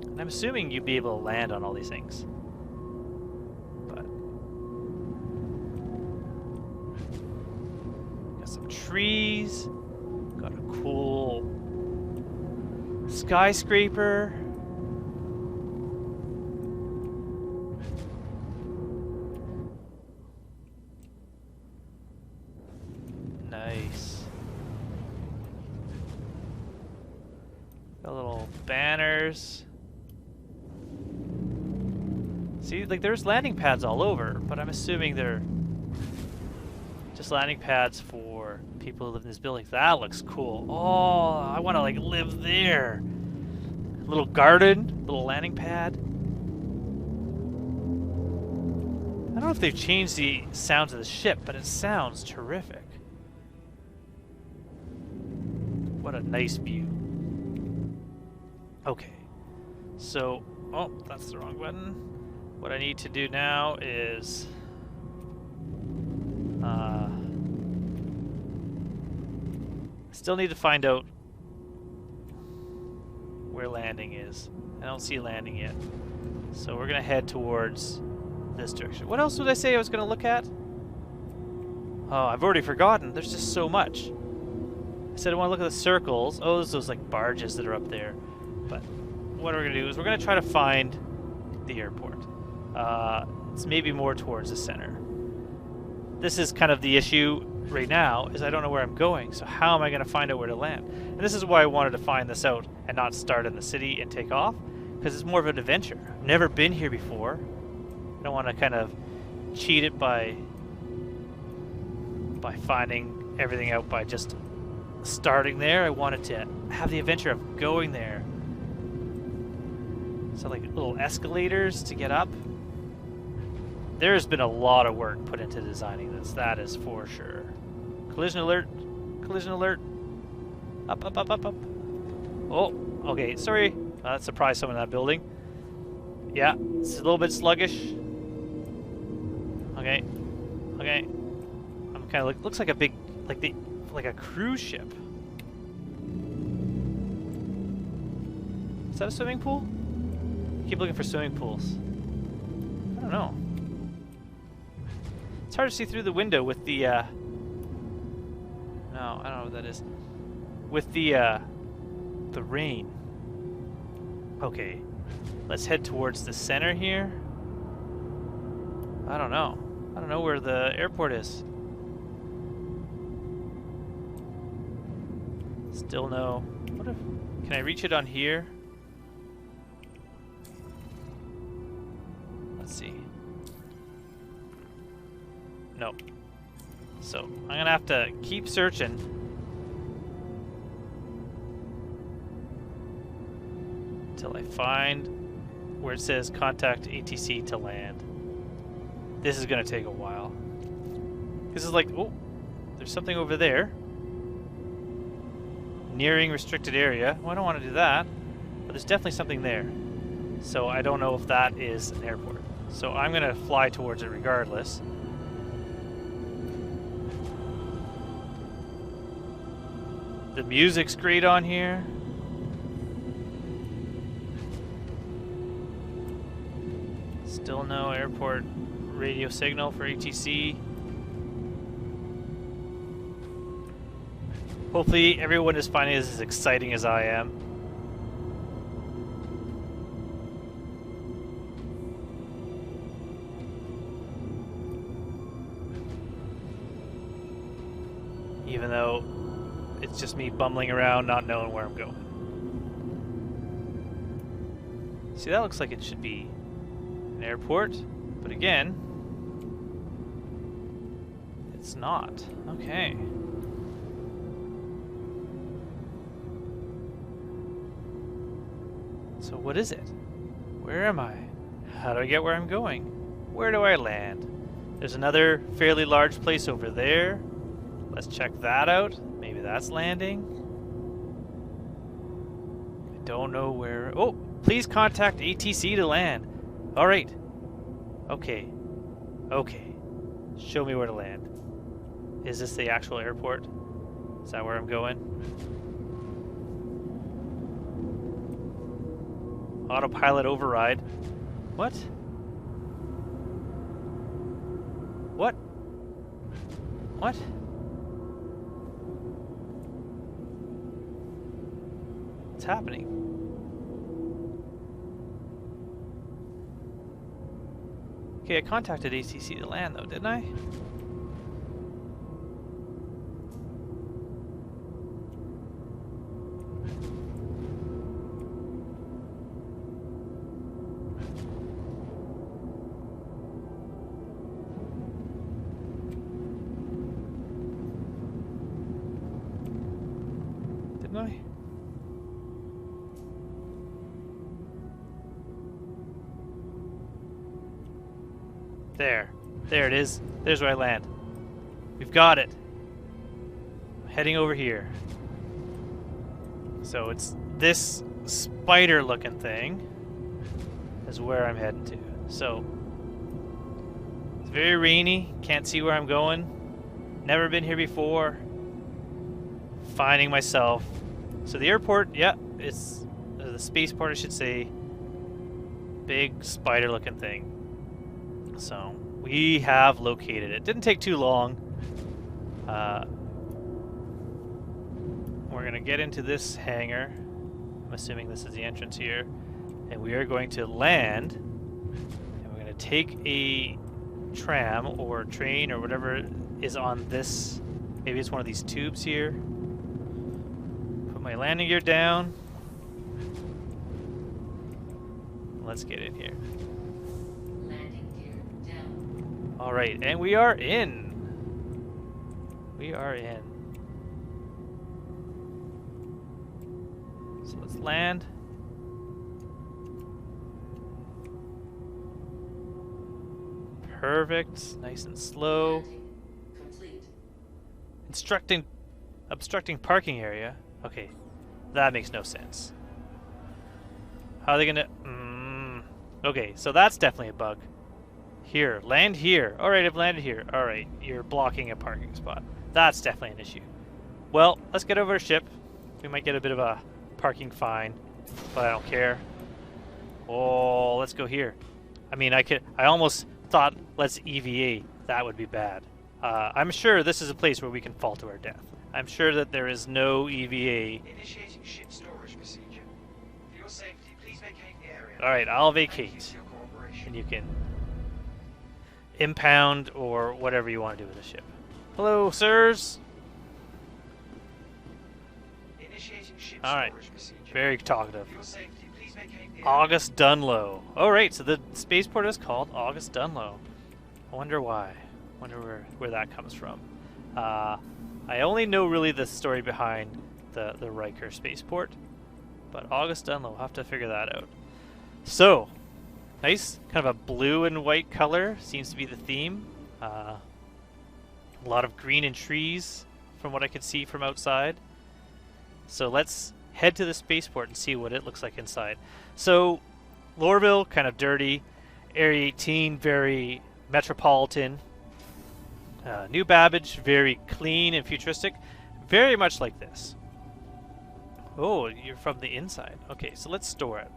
And I'm assuming you'd be able to land on all these things. But got some trees. Got a cool skyscraper. Nice. Got little banners. See, like there's landing pads all over, but I'm assuming they're just landing pads for people who live in this building. That looks cool. Oh, I want to like live there. Little garden, little landing pad. I don't know if they've changed the sounds of the ship, but it sounds terrific. What a nice view. Okay, so, oh, that's the wrong button. What I need to do now is still need to find out where landing is. I don't see landing yet. So we're going to head towards this direction. What else did I say I was going to look at? Oh, I've already forgotten. There's just so much. I said I want to look at the circles. Oh, there's those like barges that are up there. But what we're going to do is we're going to try to find the airport. It's maybe more towards the center. This is kind of the issue right now, is I don't know where I'm going, so how am I going to find out where to land? And this is why I wanted to find this out and not start in the city and take off, because it's more of an adventure. I've never been here before. I don't want to kind of cheat it by finding everything out by just starting there. I wanted to have the adventure of going there. So like little escalators to get up. There's been a lot of work put into designing this, that is for sure. Collision alert. Collision alert. Up, up, up, up, up. Oh, okay, sorry. That surprised someone in that building. Yeah, it's a little bit sluggish. Okay, okay. I'm kind of looks like a big, like a cruise ship. Is that a swimming pool? I keep looking for swimming pools. I don't know. It's hard to see through the window with the, no, I don't know what that is. With the rain. Okay, let's head towards the center here. I don't know. I don't know where the airport is. Still no. What if? Can I reach it on here? Let's see. Nope. So I'm gonna have to keep searching. Until I find where it says contact ATC to land. This is gonna take a while. This is like, oh, there's something over there. Nearing restricted area. Well, I don't want to do that, but there's definitely something there. So I don't know if that is an airport. So I'm gonna fly towards it regardless. The music's great on here. Still no airport radio signal for ATC. Hopefully everyone is finding this as exciting as I am. Even though it's just me bumbling around, not knowing where I'm going. See, that looks like it should be an airport, but again, it's not. Okay. So what is it? Where am I? How do I get where I'm going? Where do I land? There's another fairly large place over there. Let's check that out. Maybe that's landing. I don't know where. Oh, please contact ATC to land. All right. Okay. Okay. Show me where to land. Is this the actual airport? Is that where I'm going? Autopilot override. What? What? What? What's happening? Okay, I contacted ATC to land though, didn't I? Didn't I? There it is. There's where I land. We've got it. I'm heading over here. So it's this spider-looking thing is where I'm heading to. So it's very rainy. Can't see where I'm going. Never been here before. Finding myself. So the airport, yeah, it's the spaceport, I should say. Big spider-looking thing. So we have located it. Didn't take too long. We're going to get into this hangar. I'm assuming this is the entrance here. And we are going to land. And we're going to take a tram or train or whatever is on this. Maybe it's one of these tubes here. Put my landing gear down. Let's get in here. All right, and we are in. We are in. So let's land. Perfect. Nice and slow. Complete. Instructing Obstructing parking area. Okay, that makes no sense. How are they gonna... Okay, so that's definitely a bug. Here, land here. Alright, I've landed here. Alright, you're blocking a parking spot. That's definitely an issue. Well, let's get over to ship. We might get a bit of a parking fine, but I don't care. Oh, let's go here. I mean, I almost thought let's EVA. That would be bad. I'm sure this is a place where we can fall to our death. I'm sure that there is no EVA. Initiating ship storage procedure. For your safety, please vacate the area. Alright, I'll Thank you vacate. for your cooperation. And you can impound or whatever you want to do with the ship. Hello, sirs. Initiating ship Alright, storage procedure. very talkative. For your safety, please vacate the area. August Dunlow. Oh, right, so the spaceport is called August Dunlow. I wonder why. Wonder where that comes from. I only know really the story behind the Riker spaceport, but August Dunlow, we'll have to figure that out. So, nice, kind of a blue and white color seems to be the theme. A lot of green and trees from what I can see from outside. So let's head to the spaceport and see what it looks like inside. So, Lorville, kind of dirty. Area 18, very metropolitan. New Babbage, very clean and futuristic. Very much like this. Oh, you're from the inside. Okay, so let's store it.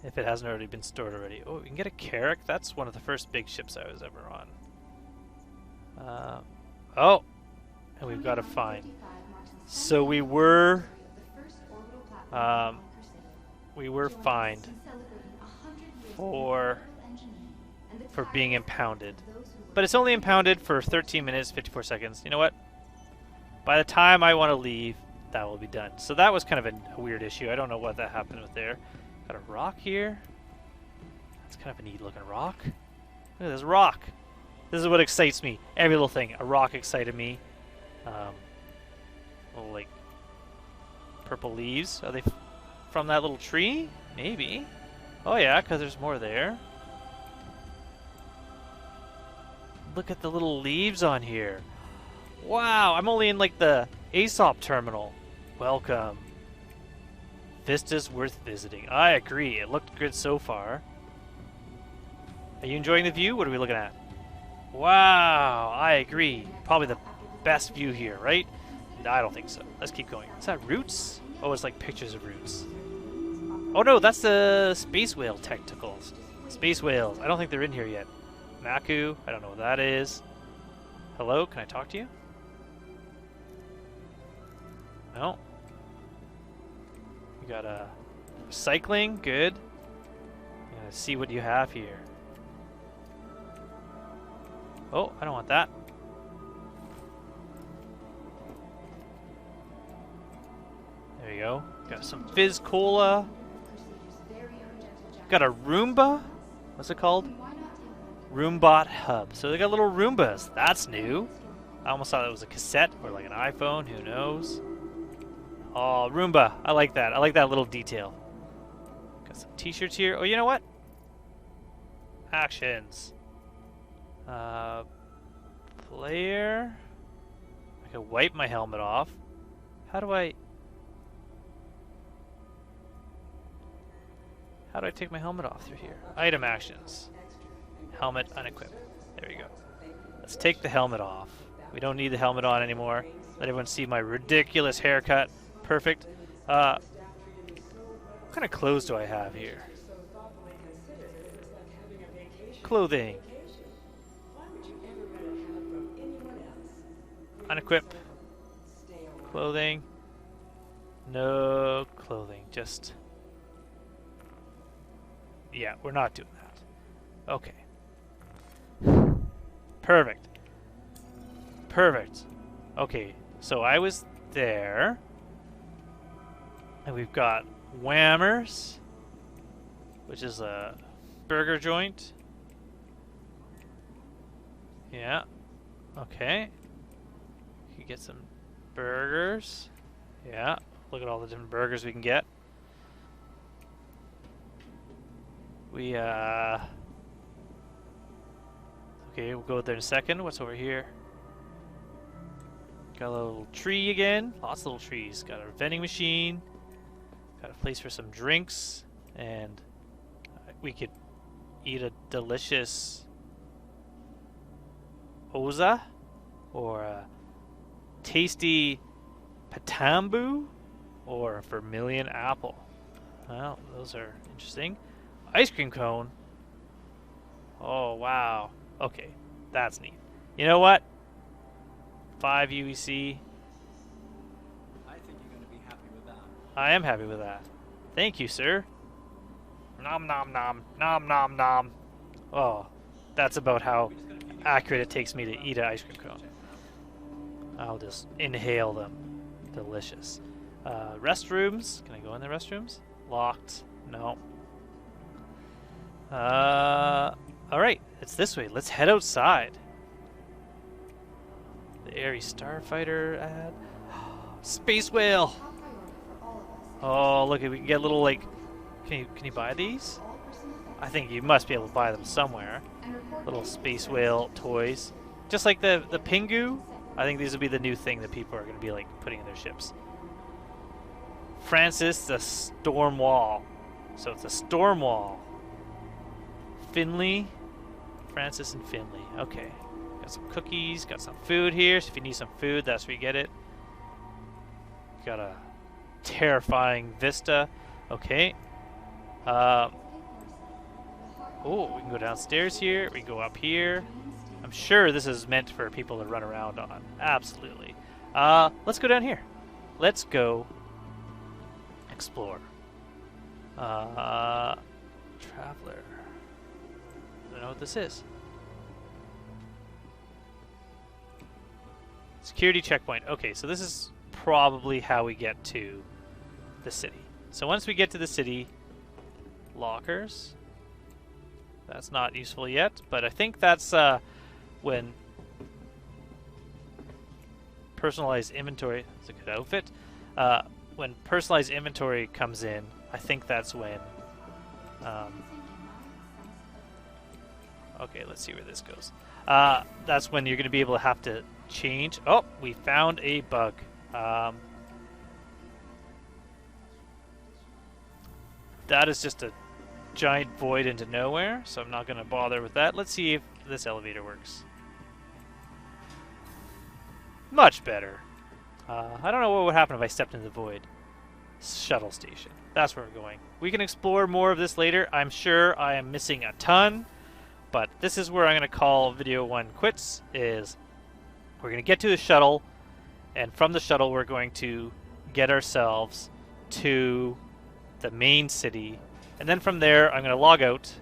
If it hasn't already been stored already. Oh, we can get a Carrack. That's one of the first big ships I was ever on. Oh, and we've got a fine. So we were fined for being impounded. But it's only impounded for 13 minutes, 54 seconds. You know what? By the time I want to leave, that will be done. So that was kind of a weird issue. I don't know what that happened with there. Got a rock here. That's kind of a neat looking rock. Look at this rock. This is what excites me. Every little thing. A rock excited me. Little, like, purple leaves. Are they from that little tree? Maybe. Oh yeah, because there's more there. Look at the little leaves on here. Wow, I'm only in like the Aesop terminal. Welcome. Vista's worth visiting. I agree. It looked good so far. Are you enjoying the view? What are we looking at? Wow, I agree. Probably the best view here, right? No, I don't think so. Let's keep going. Is that roots? Oh, it's like pictures of roots. Oh no, that's the space whale tentacles. Space whales. I don't think they're in here yet. Maku, I don't know what that is. Hello, can I talk to you? No. You got a recycling, good. Let's see what you have here. Oh, I don't want that. There you go. Got some Fizz Cola. Got a Roomba. What's it called? Roombot Hub. So they got little Roombas. That's new. I almost thought it was a cassette or like an iPhone. Who knows? Oh, Roomba. I like that. I like that little detail. Got some t-shirts here. Oh, you know what? Actions. Player. I can wipe my helmet off. How do I take my helmet off through here? Item actions. Helmet unequipped. There you go. Let's take the helmet off. We don't need the helmet on anymore. Let everyone see my ridiculous haircut. Perfect. What kind of clothes do I have here? Clothing. Unequip. Clothing. No clothing. Just... yeah, we're not doing that. Okay. Perfect. Perfect. Okay, so I was there. And we've got Whammers, which is a burger joint. Yeah. Okay. You can get some burgers. Yeah. Look at all the different burgers we can get. We, okay, we'll go there in a second. What's over here? Got a little tree again. Lots of little trees. Got a vending machine. Got a place for some drinks. And we could eat a delicious oza or a tasty patambu or a vermilion apple. Well, those are interesting. Ice cream cone. Oh, wow. Okay, that's neat. You know what? 5 UEC. I think you're going to be happy with that. I am happy with that. Thank you, sir. Nom nom nom. Nom nom nom. Oh, that's about how accurate it takes me to eat an ice cream cone. I'll just inhale them. Delicious. Restrooms. Can I go in the restrooms? Locked. No. Alright, it's this way. Let's head outside. The Airy Starfighter ad. Space whale! Oh, look, we can get little, like... Can you buy these? I think you must be able to buy them somewhere. Little space whale toys. Just like the Pingu. I think these will be the new thing that people are going to be, like, putting in their ships. Francis the Storm Wall. So it's a storm wall. Finley. Francis and Finley. Okay. Got some cookies. Got some food here. So if you need some food, that's where you get it. Got a terrifying vista. Okay. Oh, we can go downstairs here. We can go up here. I'm sure this is meant for people to run around on. Absolutely. Let's go down here. Let's go explore. Traveler. I don't know what this is. Security checkpoint. Okay, so this is probably how we get to the city. So once we get to the city, lockers. That's not useful yet, but I think that's when personalized inventory. It's a good outfit. When personalized inventory comes in, I think that's when. Okay, let's see where this goes. That's when you're going to be able to have to change. Oh, we found a bug. That is just a giant void into nowhere, so I'm not going to bother with that. Let's see if this elevator works. Much better. I don't know what would happen if I stepped into the void. Shuttle station. That's where we're going. We can explore more of this later. I'm sure I am missing a ton, but this is where I'm going to call video 1 quits. Is we're going to get to the shuttle, and from the shuttle we're going to get ourselves to the main city, and then from there I'm going to log out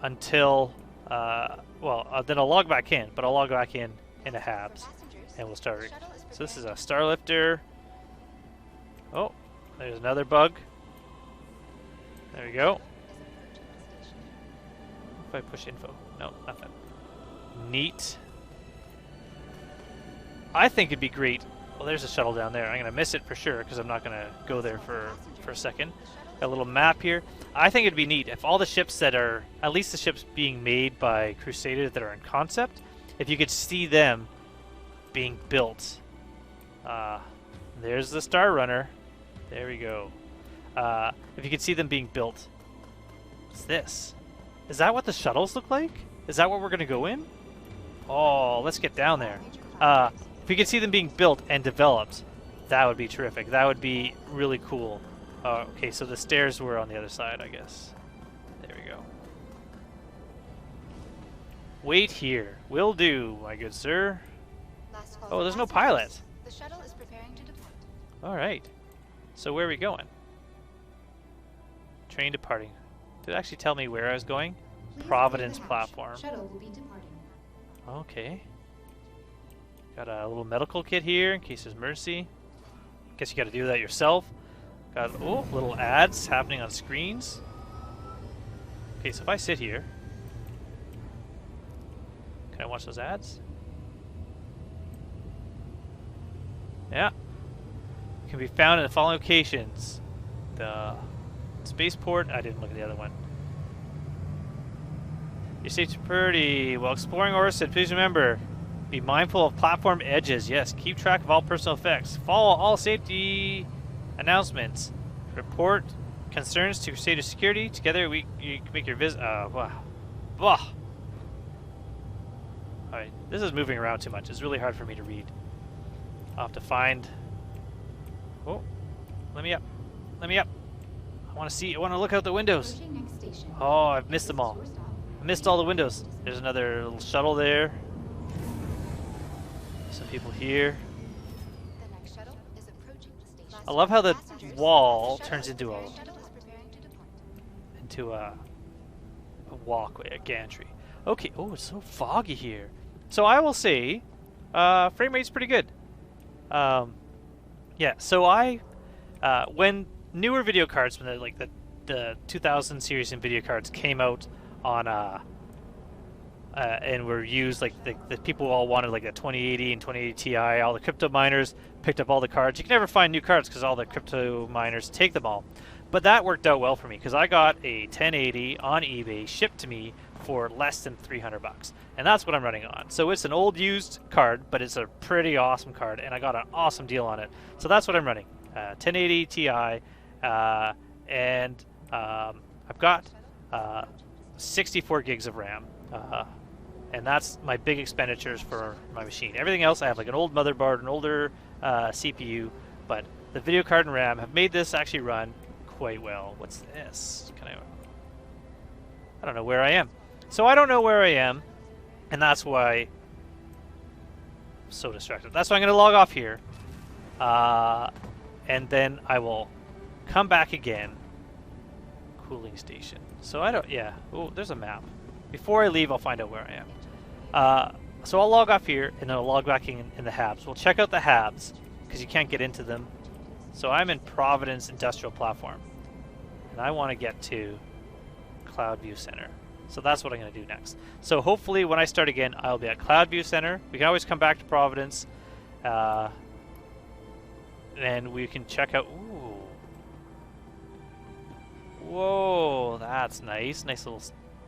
until then I'll log back in, but I'll log back in a Habs, and we'll start. So this is a Starlifter. Oh, there's another bug. There we go. If I push info, no, nothing. Neat. I think it'd be great. Well, there's a shuttle down there. I'm gonna miss it for sure because I'm not gonna go there for a second. Got a little map here. I think it'd be neat if all the ships that are, at least the ships being made by Crusader that are in concept, if you could see them being built. There's the Star Runner. There we go. If you could see them being built. What's this? Is that what the shuttles look like? Is that what we're gonna go in? Oh, let's get down there. If we could see them being built and developed, that would be terrific. That would be really cool. Okay, so the stairs were on the other side, I guess. There we go. Wait here. Will do, my good sir. Oh, there's no pilot. The shuttle is preparing to depart. All right. So where are we going? Train departing. Did it actually tell me where I was going? Please Providence clear the hatch. platform. Shuttle will be departing. Okay. Got a little medical kit here in case there's emergency. Guess you got to do that yourself. Got little ads happening on screens. Okay, so if I sit here, can I watch those ads? Yeah. Can be found in the following locations: the spaceport. I didn't look at the other one. Your safety pretty. While exploring Orison, please remember, Be mindful of platform edges. Yes, keep track of all personal effects. Follow all safety announcements. Report concerns to Crusader security. Together, you can make your visit. Wow. Ugh. Alright, this is moving around too much. It's really hard for me to read. I'll have to find... Oh, let me up. Let me up. I want to see. I want to look out the windows. Approaching next station. Oh, I've missed them all. Your stop. I missed all the windows. There's another little shuttle there. Some people here. The next shuttle is approaching the station. I love how the Passengers, wall the shuttle turns is into preparing- shuttle is preparing to depart. a walkway, a gantry. Okay. Oh, it's so foggy here. So I will say, frame rate's pretty good. Yeah. So when newer video cards, when the 2000 series NVIDIA cards came out on and were used, like the people all wanted like the 2080 and 2080 Ti. All the crypto miners picked up all the cards. You can never find new cards because all the crypto miners take them all. But that worked out well for me because I got a 1080 on eBay shipped to me for less than $300, and that's what I'm running on. So it's an old used card, but it's a pretty awesome card, and I got an awesome deal on it. So that's what I'm running, 1080 Ti, and I've got 64 gigs of RAM, and that's my big expenditures for my machine. Everything else, I have like an old motherboard, an older CPU, but the video card and RAM have made this actually run quite well. What's this? I don't know where I am. So I don't know where I am, and that's why I'm so distracted. That's why I'm going to log off here, and then I will come back again. Cooling station. So I don't, yeah. Oh, there's a map. Before I leave, I'll find out where I am. So I'll log off here, and then I'll log back in the Habs. We'll check out the Habs, because you can't get into them. So I'm in Providence Industrial Platform, and I want to get to Cloud View Center. So that's what I'm going to do next. So hopefully when I start again, I'll be at Cloud View Center. We can always come back to Providence, and we can check out... Ooh. Whoa, that's nice. Nice little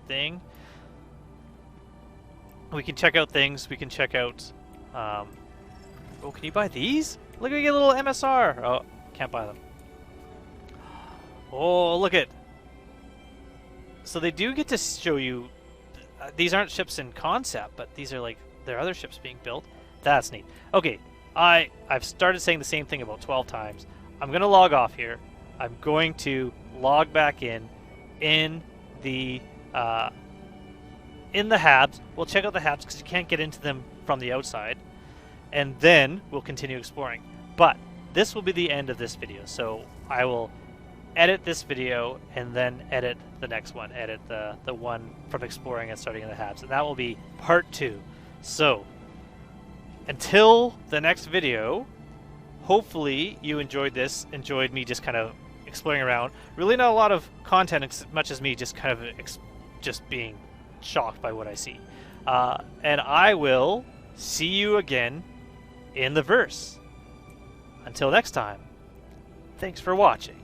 thing. We can check out things. We can check out... oh, can you buy these? Look, we get a little MSR. Oh, can't buy them. Oh, look at... So they do get to show you... these aren't ships in concept, but these are like... there are other ships being built. That's neat. Okay, I've started saying the same thing about 12 times. I'm going to log off here. I'm going to log back in the Habs. We'll check out the Habs because you can't get into them from the outside. And then we'll continue exploring. But this will be the end of this video. So I will edit this video and then edit the next one. Edit the one from exploring and starting in the Habs. And that will be part 2. So until the next video, hopefully you enjoyed this. Enjoyed me just kind of exploring around. Really not a lot of content as much as me just kind of just being shocked by what I see. And I will see you again in the verse. Until next time, thanks for watching.